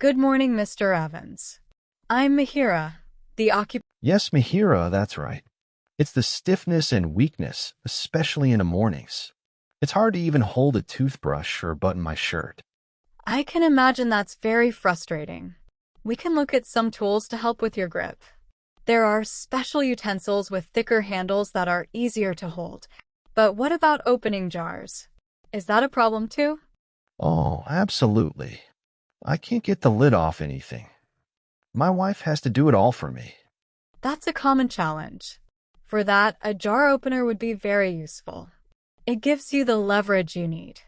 Good morning, Mr. Evans. I'm Mihira, the Yes, Mihira, that's right. It's the stiffness and weakness, especially in the mornings. It's hard to even hold a toothbrush or button my shirt. I can imagine that's very frustrating. We can look at some tools to help with your grip. There are special utensils with thicker handles that are easier to hold. But what about opening jars? Is that a problem too? Oh, absolutely. I can't get the lid off anything. My wife has to do it all for me. That's a common challenge. For that, a jar opener would be very useful. It gives you the leverage you need.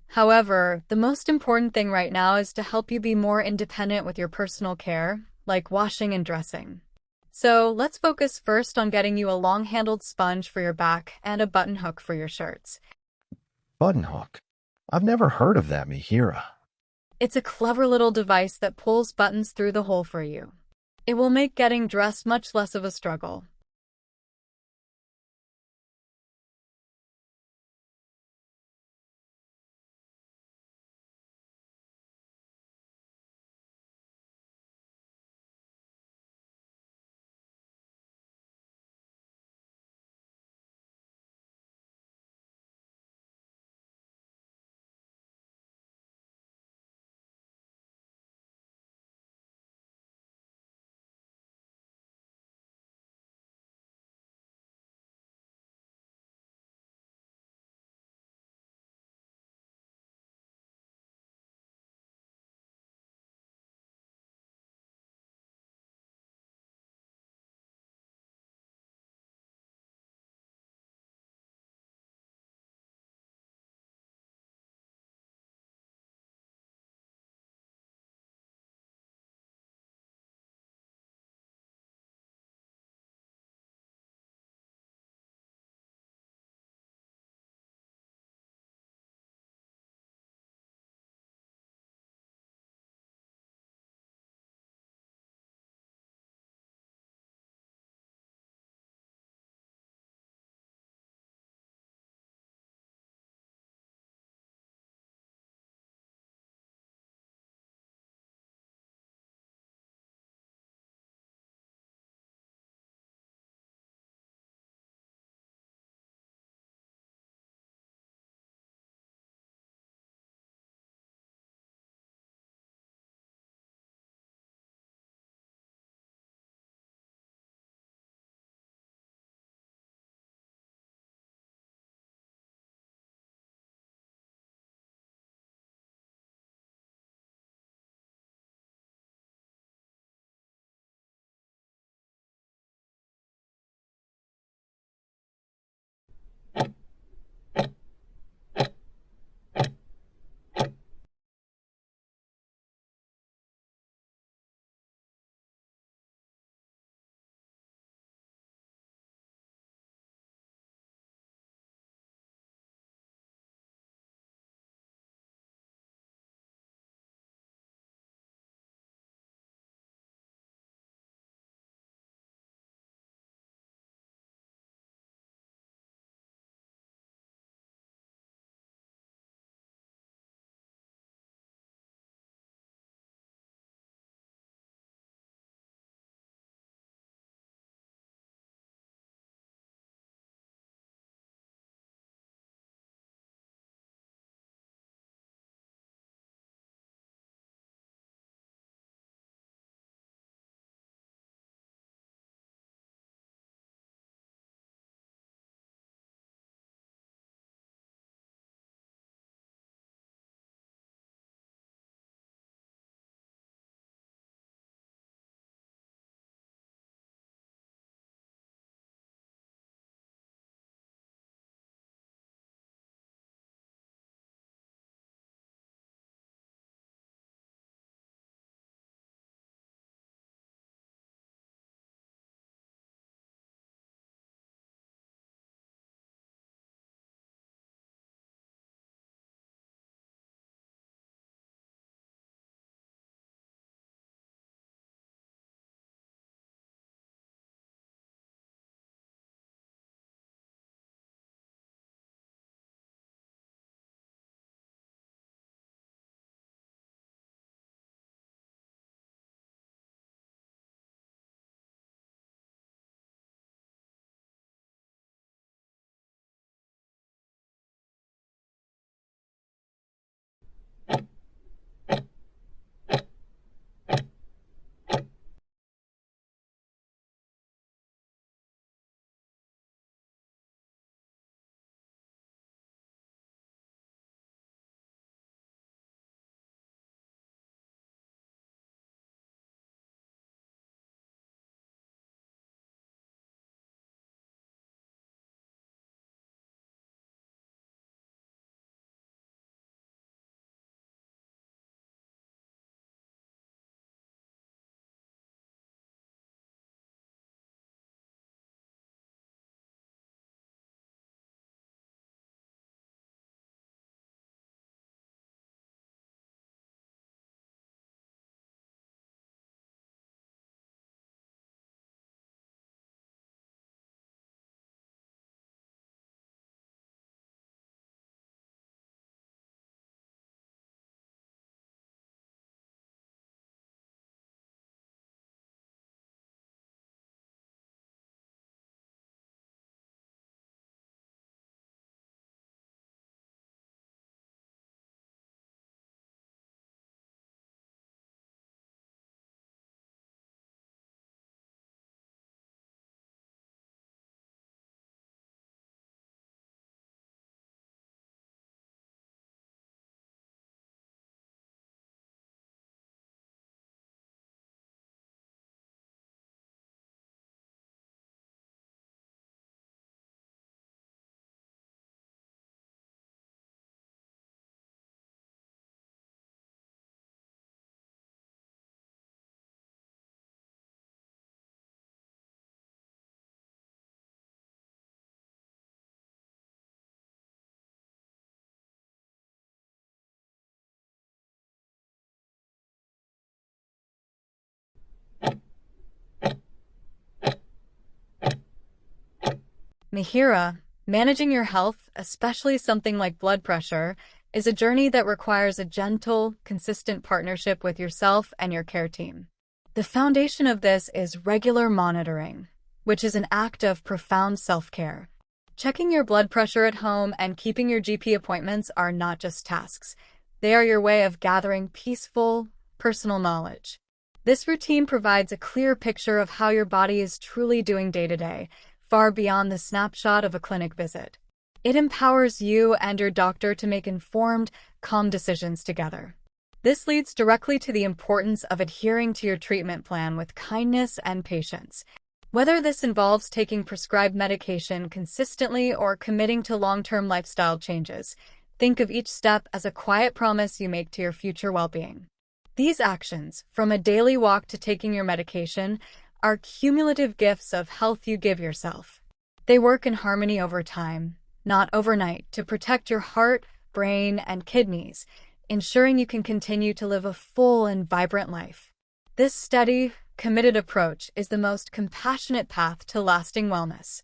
However, the most important thing right now is to help you be more independent with your personal care, like washing and dressing. So let's focus first on getting you a long-handled sponge for your back and a button hook for your shirts. Button hook. I've never heard of that, Mihira. It's a clever little device that pulls buttons through the hole for you. It will make getting dressed much less of a struggle. MIHIRA, managing your health, especially something like blood pressure, is a journey that requires a gentle, consistent partnership with yourself and your care team. The foundation of this is regular monitoring, which is an act of profound self-care. Checking your blood pressure at home and keeping your GP appointments are not just tasks. They are your way of gathering peaceful, personal knowledge. This routine provides a clear picture of how your body is truly doing day to day, far beyond the snapshot of a clinic visit. It empowers you and your doctor to make informed, calm decisions together. This leads directly to the importance of adhering to your treatment plan with kindness and patience. Whether this involves taking prescribed medication consistently or committing to long-term lifestyle changes, think of each step as a quiet promise you make to your future well-being. These actions, from a daily walk to taking your medication, are cumulative gifts of health you give yourself. They work in harmony over time, not overnight, to protect your heart, brain, and kidneys, ensuring you can continue to live a full and vibrant life. This steady, committed approach is the most compassionate path to lasting wellness.